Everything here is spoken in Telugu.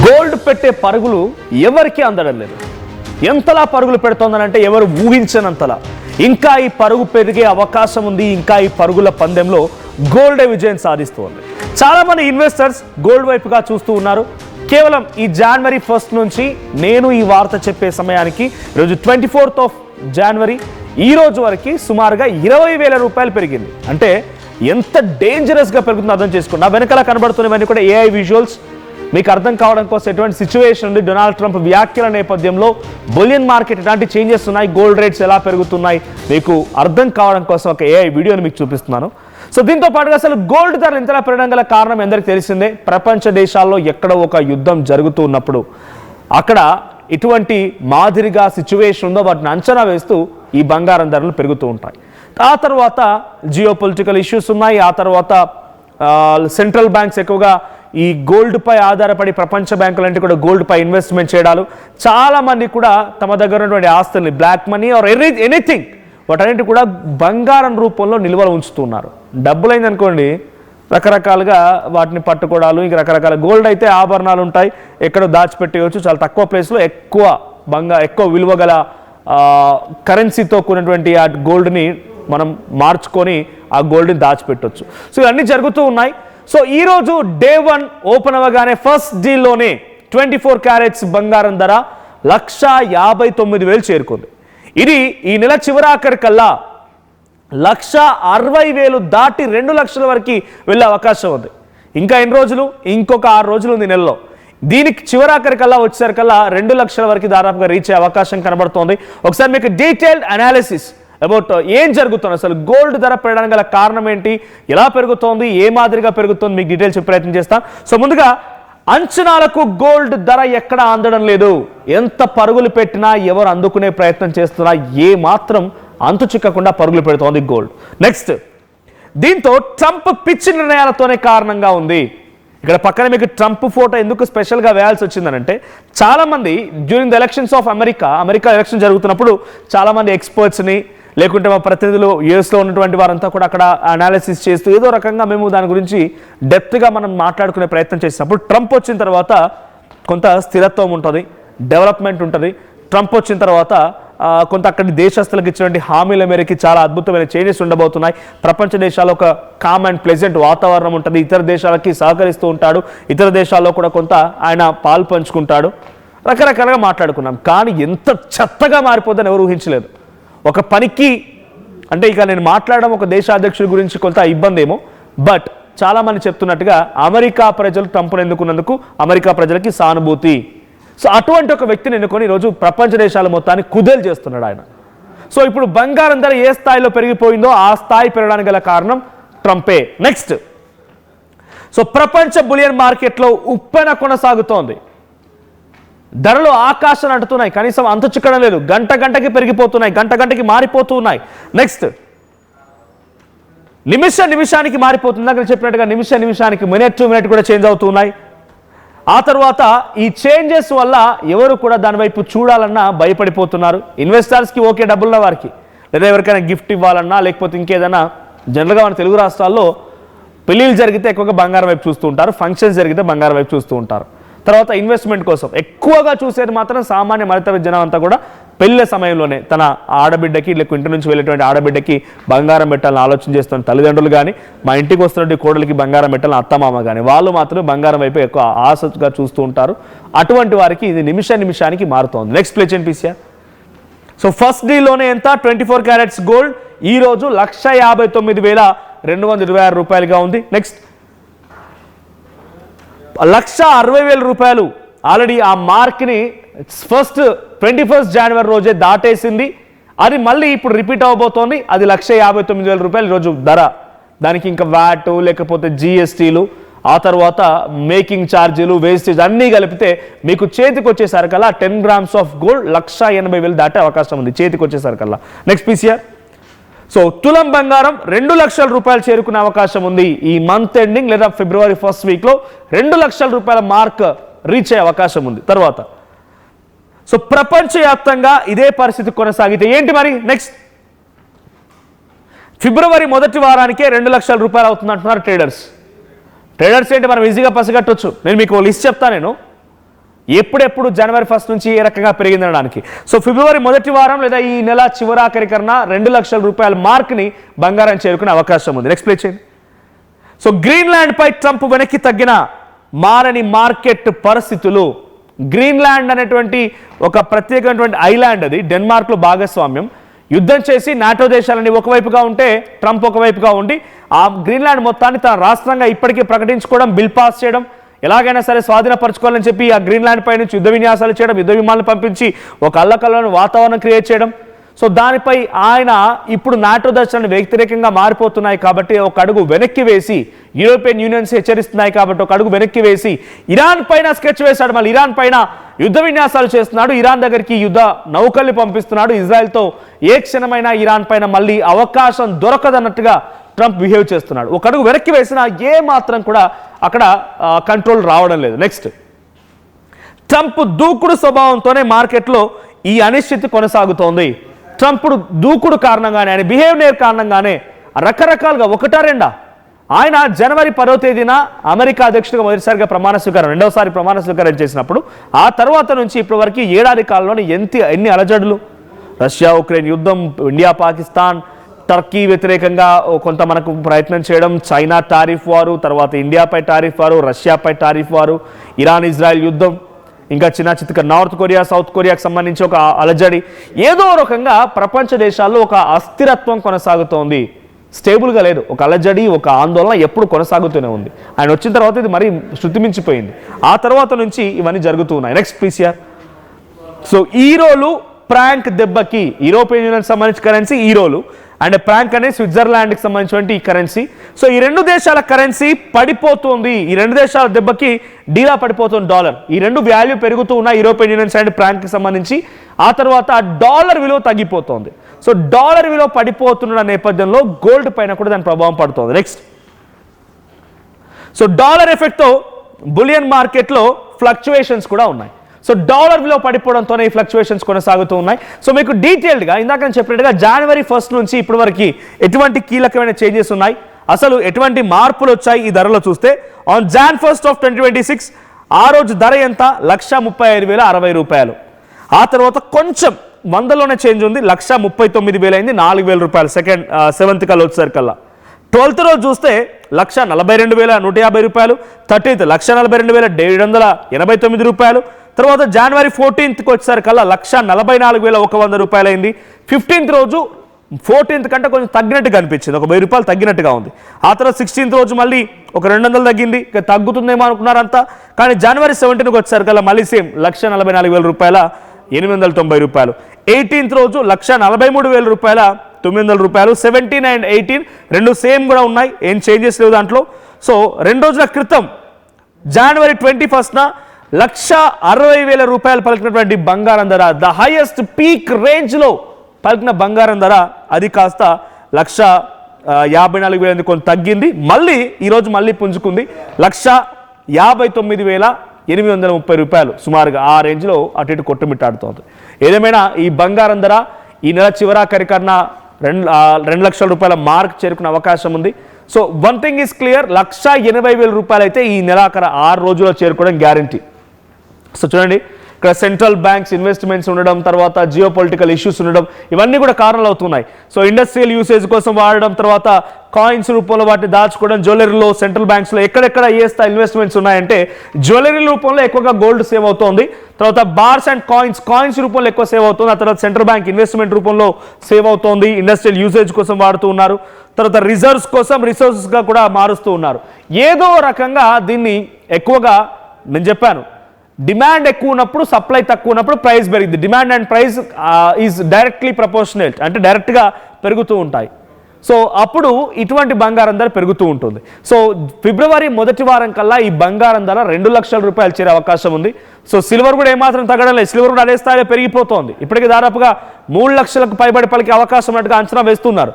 గోల్డ్ పెట్టే పరుగులు ఎవరికి అందడం లేదు. ఎంతలా పరుగులు పెడుతోందనంటే ఎవరు ఊహించనంతలా. ఇంకా ఈ పరుగు పెరిగే అవకాశం ఉంది. ఇంకా ఈ పరుగుల పందెంలో గోల్డే విజయం సాధిస్తుంది. చాలా మంది ఇన్వెస్టర్స్ గోల్డ్ వైపుగా చూస్తూ ఉన్నారు. కేవలం ఈ జనవరి 1 నుంచి నేను ఈ వార్త చెప్పే సమయానికి ఈరోజు 24th of January ఈ రోజు వరకు సుమారుగా 20,000 రూపాయలు పెరిగింది. అంటే ఎంత డేంజరస్గా పెరుగుతుందో అర్థం చేసుకోండి. నా వెనకాల కనబడుతున్నవన్నీ కూడా AI విజువల్స్. మీకు అర్థం కావడం కోసం ఎటువంటి సిచ్యువేషన్ ఉంది, డొనాల్డ్ ట్రంప్ వ్యాఖ్యల నేపథ్యంలో బులియన్ మార్కెట్ ఎలాంటి చేంజెస్ ఉన్నాయి, గోల్డ్ రేట్స్ ఎలా పెరుగుతున్నాయి, మీకు అర్థం కావడం కోసం ఒక AI వీడియోని మీకు చూపిస్తున్నాను. సో దీంతో పాటుగా అసలు గోల్డ్ ధరలు ఇంతలా పెరగడం గల కారణం ఎందరికి తెలిసిందే. ప్రపంచ దేశాల్లో ఎక్కడో ఒక యుద్ధం జరుగుతూ ఉన్నప్పుడు అక్కడ ఇటువంటి మాదిరిగా సిచ్యువేషన్ ఉందో వాటిని అంచనా వేస్తూ ఈ బంగారం ధరలు పెరుగుతూ ఉంటాయి. ఆ తర్వాత జియో పొలిటికల్ ఇష్యూస్ ఉన్నాయి. ఆ తర్వాత సెంట్రల్ బ్యాంక్స్ ఎక్కువగా ఈ గోల్డ్ పై ఆధారపడి ప్రపంచ బ్యాంకులంటే కూడా గోల్డ్ పై ఇన్వెస్ట్మెంట్ చేయడాలు, చాలా మంది కూడా తమ దగ్గర ఉన్నటువంటి ఆస్తుల్ని బ్లాక్ మనీ ఆర్ ఎనీథింగ్ వాటన్నిటి కూడా బంగారం రూపంలో నిల్వలు ఉంచుతున్నారు. డబ్బులైంది అనుకోండి రకరకాలుగా వాటిని పట్టుకోవడాలు, ఇంకా రకరకాల గోల్డ్ అయితే ఆభరణాలు ఉంటాయి, ఎక్కడో దాచిపెట్టేయచ్చు. చాలా తక్కువ ప్లేస్లో ఎక్కువ విలువ గల కరెన్సీతో కూడినటువంటి ఆ గోల్డ్ని మనం మార్చుకొని ఆ గోల్డ్ని దాచిపెట్టవచ్చు. సో ఇవన్నీ జరుగుతూ ఉన్నాయి. సో ఈరోజు డే 1 ఓపెన్ అవ్వగానే ఫస్ట్ డీల్లోనే 24 క్యారెట్స్ బంగారం ధర 1,59,000 చేరుకుంది. ఇది ఈ నెల చివరాఖరికల్లా 1,60,000 దాటి 2 లక్షల వరకు వెళ్ళే అవకాశం ఉంది. ఇంకా ఎన్ని రోజులు? ఇంకొక 6 రోజులు ఉంది నెలలో. దీనికి చివరాఖరికల్లా వచ్చేసరికల్లా 2 లక్షల వరకు దాదాపుగా రీచ్ అయ్యే అవకాశం కనబడుతోంది. ఒకసారి మీకు డీటెయిల్డ్ అనాలిసిస్ అబౌట్ ఏం జరుగుతుంది, అసలు గోల్డ్ ధర పెరగడానికి గల కారణం ఏంటి, ఎలా పెరుగుతోంది, ఏ మాదిరిగా పెరుగుతోంది, మీకు డీటెయిల్స్ చెప్పే ప్రయత్నం చేస్తాను. సో ముందుగా అంచనాలకు గోల్డ్ ధర ఎక్కడ అందడం లేదు. ఎంత పరుగులు పెట్టినా, ఎవరు అందుకునే ప్రయత్నం చేస్తున్నా ఏ మాత్రం అంతు చిక్కకుండా పరుగులు పెడుతోంది గోల్డ్. నెక్స్ట్, దీంతో ట్రంప్ పిచ్చి నిర్ణయాలతోనే కారణంగా ఉంది. ఇక్కడ పక్కన మీకు ట్రంప్ ఫోటో ఎందుకు స్పెషల్గా వేయాల్సి వచ్చిందనంటే, చాలామంది during the elections of America election జరుగుతున్నప్పుడు చాలామంది ఎక్స్పర్ట్స్ని లేకుంటే మా ప్రతినిధులు యూఎస్లో ఉన్నటువంటి వారంతా కూడా అక్కడ అనాలిసిస్ చేస్తూ ఏదో రకంగా మేము దాని గురించి డెప్త్గా మనం మాట్లాడుకునే ప్రయత్నం చేసినప్పుడు ట్రంప్ వచ్చిన తర్వాత కొంత స్థిరత్వం ఉంటుంది, డెవలప్మెంట్ ఉంటుంది. ట్రంప్ వచ్చిన తర్వాత కొంత అక్కడి దేశస్తులకు ఇచ్చినటువంటి హామీల మేరకి చాలా అద్భుతమైన చేంజెస్ ఉండబోతున్నాయి. ప్రపంచ దేశాల్లో ఒక కామ్ అండ్ ప్లెజెంట్ వాతావరణం ఉంటుంది. ఇతర దేశాలకి సహకరిస్తూ ఉంటాడు. ఇతర దేశాల్లో కూడా కొంత ఆయన పాలు పంచుకుంటాడు. రకరకాలుగా మాట్లాడుకున్నాం. కానీ ఎంత చెత్తగా మారిపోద్దని ఎవరు ఊహించలేదు. ఒక పనికి అంటే ఇక నేను మాట్లాడడం ఒక దేశ అధ్యక్షుడి గురించి కొంత ఇబ్బంది ఏమో, బట్ చాలామంది చెప్తున్నట్టుగా అమెరికా ప్రజలు ట్రంప్ను ఎన్నుకున్నందుకు అమెరికా ప్రజలకి సానుభూతి. సో అటువంటి ఒక వ్యక్తిని ఎన్నుకొని ఈరోజు ప్రపంచ దేశాల మొత్తాన్ని కుదేలు చేస్తున్నాడు ఆయన. సో ఇప్పుడు బంగారం ధర ఏ స్థాయిలో పెరిగిపోయిందో ఆ స్థాయి పెరగడానికి గల కారణం ట్రంపే. నెక్స్ట్, సో ప్రపంచ బులియన్ మార్కెట్లో ఉప్పెన కొనసాగుతోంది. ధరలు ఆకాశం అంటున్నాయి, కనీసం అంతు చిక్కడం లేదు. గంట గంటకి పెరిగిపోతున్నాయి, గంట గంటకి మారిపోతూ ఉన్నాయి. నెక్స్ట్, నిమిషానికి మారిపోతుంది. అక్కడ చెప్పినట్టుగా నిమిషానికి మినిట్ టు మినిట్ కూడా చేంజ్ అవుతున్నాయి. ఆ తర్వాత ఈ చేంజెస్ వల్ల ఎవరు కూడా దాని వైపు చూడాలన్నా భయపడిపోతున్నారు. ఇన్వెస్టర్స్కి ఓకే, డబ్బులున్న వారికి, లేదా ఎవరికైనా గిఫ్ట్ ఇవ్వాలన్నా లేకపోతే ఇంకేదైనా, జనరల్గా మన తెలుగు రాష్ట్రాల్లో పెళ్ళిళ్ళు జరిగితే ఎక్కువగా బంగారం వైపు చూస్తూ ఉంటారు, ఫంక్షన్స్ జరిగితే బంగారం వైపు చూస్తూ ఉంటారు. తర్వాత ఇన్వెస్ట్మెంట్ కోసం ఎక్కువగా చూసేది మాత్రం సామాన్య మధ్యతరగతి జనం అంతా కూడా పెళ్ళి సమయంలోనే తన ఆడబిడ్డకి లేక ఇంటి నుంచి వెళ్ళేటువంటి ఆడబిడ్డకి బంగారం పెట్టాలని ఆలోచన చేస్తున్న తల్లిదండ్రులు కానీ, మా ఇంటికి వస్తున్నటువంటి కోడలికి బంగారం పెట్టాలని అత్తమామ కానీ, వాళ్ళు మాత్రం బంగారం వైపు ఎక్కువ ఆసక్తిగా చూస్తూ ఉంటారు. అటువంటి వారికి ఇది నిమిషానికి మారుతోంది. నెక్స్ట్ ప్లే చేయండి పీసీఆర్. సో ఫస్ట్ డీలోనే ఎంత 24 క్యారెట్స్ గోల్డ్ ఈరోజు 1,59,226 రూపాయలుగా ఉంది. నెక్స్ట్, 1,60,000 రూపాయలు ఆల్రెడీ ఆ మార్క్ని 21st January రోజే దాటేసింది. అది మళ్ళీ ఇప్పుడు రిపీట్ అవ్వబోతోంది. అది 1,59,000 రూపాయలు ఈరోజు ధర. దానికి ఇంకా వ్యాట్ లేకపోతే GSTలు, ఆ తర్వాత మేకింగ్ ఛార్జీలు, వేస్టేజ్ అన్నీ కలిపితే మీకు చేతికి వచ్చేసరికల్లా 10 grams ఆఫ్ గోల్డ్ 1,80,000 దాటే అవకాశం ఉంది చేతికి వచ్చేసరికల్లా. Next PCR. సో తులం బంగారం 2 లక్షల రూపాయలు చేరుకునే అవకాశం ఉంది. ఈ మంత్ ఎండింగ్ లేదా February 1st వీక్లో 2 లక్షల రూపాయల మార్క్ రీచ్ అయ్యే అవకాశం ఉంది. తర్వాత సో ప్రపంచవ్యాప్తంగా ఇదే పరిస్థితి కొనసాగితే ఏంటి మరి నెక్స్ట్? ఫిబ్రవరి మొదటి వారానికే 2 లక్షల రూపాయలు అవుతుంది అంటున్నారు ట్రేడర్స్. ట్రేడర్స్ ఏంటి మనం ఈజీగా పసిగట్టొచ్చు. నేను మీకు లిస్ట్ చెప్తాను. ఎప్పుడెప్పుడు జనవరి 1 నుంచి ఏ రకంగా పెరిగిందనడానికి. సో ఫిబ్రవరి మొదటి వారం లేదా ఈ నెల చివరాఖరికరణ 2 లక్షల రూపాయల మార్క్ని బంగారం చేరుకునే అవకాశం ఉంది. నెక్స్ట్ ప్లే చేయండి. సో గ్రీన్లాండ్ పై ట్రంప్ వెనక్కి తగ్గిన మారని మార్కెట్ పరిస్థితులు. గ్రీన్లాండ్ అనేటువంటి ఒక ప్రత్యేకమైనటువంటి ఐలాండ్, అది డెన్మార్క్లో భాగస్వామ్యం. యుద్ధం చేసి నాటో దేశాలని ఒకవైపుగా ఉంటే ట్రంప్ ఒకవైపుగా ఉండి ఆ గ్రీన్లాండ్ మొత్తాన్ని తన రాష్ట్రంగా ఇప్పటికే ప్రకటించుకోవడం, బిల్ పాస్ చేయడం, ఎలాగైనా సరే స్వాధీనపరచుకోవాలని చెప్పి ఆ గ్రీన్లాండ్ పై నుంచి యుద్ధ విన్యాసాలు చేయడం, యుద్ధ విమానాలు పంపించి ఒక అల్లకల్లోని వాతావరణం క్రియేట్ చేయడం. సో దానిపై ఆయన ఇప్పుడు నాటో దేశాలను వ్యతిరేకంగా మారిపోతున్నాయి కాబట్టి ఒక అడుగు వెనక్కి వేసి, యూరోపియన్ యూనియన్స్ హెచ్చరిస్తున్నాయి కాబట్టి ఒక అడుగు వెనక్కి వేసి ఇరాన్ పైన స్కెచ్ వేశాడు. మళ్ళీ ఇరాన్ పైన యుద్ధ విన్యాసాలు చేస్తున్నాడు, ఇరాన్ దగ్గరికి యుద్ధ నౌకల్ని పంపిస్తున్నాడు. ఇజ్రాయెల్తో ఏ క్షణమైనా ఇరాన్ పైన మళ్ళీ అవకాశం దొరకదన్నట్టుగా ట్రంప్ బిహేవ్ చేస్తున్నాడు. ఒక అడుగు వెనక్కి వేసినా ఏ మాత్రం కూడా అక్కడ కంట్రోల్ రావడం లేదు. నెక్స్ట్, ట్రంప్ దూకుడు స్వభావంతోనే మార్కెట్లో ఈ అనిశ్చితి కొనసాగుతోంది. ట్రంప్ దూకుడు కారణంగానే, ఆయన బిహేవియర్ కారణంగానే రకరకాలుగా ఒకటా రెండా ఆయన జనవరి 10వ తేదీన అమెరికా అధ్యక్షుడిగా మొదటిసారిగా ప్రమాణ స్వీకారం, రెండవసారి ప్రమాణ స్వీకారం చేసినప్పుడు ఆ తర్వాత నుంచి ఇప్పటి వరకు ఏడాది కాలంలోనే ఎన్ని అలజడులు, రష్యా ఉక్రెయిన్ యుద్ధం, ఇండియా పాకిస్తాన్, టర్కీ వ్యతిరేకంగా కొంత మనకు ప్రయత్నం చేయడం, చైనా టారిఫ్ వారు, తర్వాత ఇండియాపై టారిఫ్ వారు, రష్యాపై టారిఫ్ వారు, ఇరాన్ ఇజ్రాయెల్ యుద్ధం, ఇంకా చిన్న చిత్తుగా నార్త్ కొరియా సౌత్ కొరియాకు సంబంధించి ఒక అలజడి. ఏదో రకంగా ప్రపంచ దేశాల్లో ఒక అస్థిరత్వం కొనసాగుతోంది, స్టేబుల్గా లేదు. ఒక అలజడి, ఒక ఆందోళన ఎప్పుడు కొనసాగుతూనే ఉంది. ఆయన వచ్చిన తర్వాత ఇది మరీ శృతిమించిపోయింది. ఆ తర్వాత నుంచి ఇవన్నీ జరుగుతూ ఉన్నాయి. నెక్స్ట్ ప్లీసియర్. సో ఈరోలు ప్రాంక్ దెబ్బకి యూరోపియన్ యూనియన్ సంబంధించిన కరెన్సీ ఈరోలు, అండ్ ప్రాంక్ అనేది స్విట్జర్లాండ్కి సంబంధించినటువంటి ఈ కరెన్సీ. సో ఈ రెండు దేశాల కరెన్సీ పడిపోతుంది, ఈ రెండు దేశాల దెబ్బకి డీలా పడిపోతుంది డాలర్. ఈ రెండు వాల్యూ పెరుగుతూ ఉన్నాయి యూరోపియన్ యూనియన్స్ అండ్ ప్రాంక్కి సంబంధించి. ఆ తర్వాత డాలర్ విలువ తగ్గిపోతుంది. సో డాలర్ విలువ పడిపోతున్న నేపథ్యంలో గోల్డ్ పైన కూడా దాని ప్రభావం పడుతుంది. నెక్స్ట్, సో డాలర్ ఎఫెక్ట్తో బులియన్ మార్కెట్లో ఫ్లక్చువేషన్స్ కూడా ఉన్నాయి. సో డాలర్ విలువ పడిపోవడంతోనే ఈ ఫ్లక్చువేషన్స్ కొనసాగుతూ ఉన్నాయి. సో మీకు డీటెయిల్డ్గా ఇందాక నేను చెప్పినట్టుగా జనవరి 1 నుంచి ఇప్పటి వరకు ఎటువంటి కీలకమైన చేంజెస్ ఉన్నాయి, అసలు ఎటువంటి మార్పులు వచ్చాయి ఈ ధరలో చూస్తే, ఆన్ Jan 1 of 2026 ఆ రోజు ధర ఎంత, 1,35,060 రూపాయలు. ఆ తర్వాత కొంచెం 100లోనే చేంజ్ ఉంది, 1,39,000 అయింది, 4,000 రూపాయలు సెవెంత్ కల్లా వచ్చేసరికల్లా. 12th రోజు చూస్తే 1,42,150 రూపాయలు, 13th 1,42,789 రూపాయలు. తర్వాత జనవరి 14th వచ్చేసరికల్లా 1,44,100 రూపాయలు అయింది. 15th రోజు 14th కంటే కొంచెం తగ్గినట్టు కనిపించింది, ఒక 1000 రూపాయలు తగ్గినట్టుగా ఉంది. ఆ తర్వాత 16th రోజు మళ్ళీ ఒక 200 తగ్గింది, ఇక తగ్గుతుందేమో అనుకున్నారంతా. కానీ జనవరి 17th వచ్చేసరికల్లా మళ్ళీ సేమ్ 1,44,000 రూపాయల 890 రూపాయలు. 18th రోజు 1,43,000 రూపాయల 900 రూపాయలు. 17 and 18 రెండు సేమ్ కూడా ఉన్నాయి, ఏం చేంజెస్ లేవు దాంట్లో. సో 2 రోజుల క్రితం జనవరి 21న 1,60,000 రూపాయలు పలికినటువంటి బంగారం ధర, ద హైయెస్ట్ పీక్ రేంజ్లో పలికిన బంగారం ధర, అది కాస్త 1,54,000 కొంచెం తగ్గింది. మళ్ళీ ఈరోజు మళ్ళీ పుంజుకుంది, 1,59,830 రూపాయలు సుమారుగా ఆ రేంజ్లో అటు ఇటు కొట్టుమిట్టాడుతోంది. ఏదేమైనా ఈ బంగారం ధర ఈ నెల చివరాఖరికన్నా 2 లక్షల రూపాయల మార్క్ చేరుకునే అవకాశం ఉంది. So one thing is clear, 1,80,000 రూపాయలు అయితే ఈ నెలాఖర 6 రోజుల్లో చేరుకోవడం గ్యారంటీ. సో చూడండి, ఇక్కడ సెంట్రల్ బ్యాంక్స్ ఇన్వెస్ట్మెంట్స్ ఉండడం, తర్వాత జియో పొలిటికల్ ఇష్యూస్ ఉండడం, ఇవన్నీ కూడా కారణాలు అవుతున్నాయి. సో ఇండస్ట్రియల్ యూసేజ్ కోసం వాడడం, తర్వాత కాయిన్స్ రూపంలో వాటిని దాచుకోవడం, జ్యువెలరీలో సెంట్రల్ బ్యాంక్స్లో ఎక్కడెక్కడ ఏ స్థాయి ఇన్వెస్ట్మెంట్స్ ఉన్నాయంటే జ్యువెలరీ రూపంలో ఎక్కువగా గోల్డ్ సేవ్ అవుతుంది, తర్వాత బార్స్ అండ్ కాయిన్స్ రూపంలో ఎక్కువ సేవ్ అవుతుంది, ఆ తర్వాత సెంట్రల్ బ్యాంక్ ఇన్వెస్ట్మెంట్ రూపంలో సేవ్ అవుతోంది, ఇండస్ట్రియల్ యూసేజ్ కోసం వాడుతూ ఉన్నారు, తర్వాత రిజర్వ్స్ కోసం రిసోర్సెస్గా కూడా మారుస్తూ ఉన్నారు. ఏదో రకంగా దీన్ని ఎక్కువగా నేను చెప్పాను, డిమాండ్ ఎక్కువ ఉన్నప్పుడు సప్లై తక్కువ ఉన్నప్పుడు ప్రైస్ పెరిగింది. Demand and price is directly proportional, అంటే డైరెక్ట్గా పెరుగుతూ ఉంటాయి. సో అప్పుడు ఇటువంటి బంగారం ధర పెరుగుతూ ఉంటుంది. సో ఫిబ్రవరి మొదటి వారం కల్లా ఈ బంగారం ధర 2 లక్షల రూపాయలు చేరే అవకాశం ఉంది. సో సిల్వర్ కూడా ఏమాత్రం తగ్గడం లేదు, సిల్వర్ కూడా అదే స్థాయిలో పెరిగిపోతోంది. ఇప్పటికీ దాదాపుగా 3 లక్షలకు పైబడి పలికే అవకాశం ఉన్నట్టుగా అంచనా వేస్తున్నారు.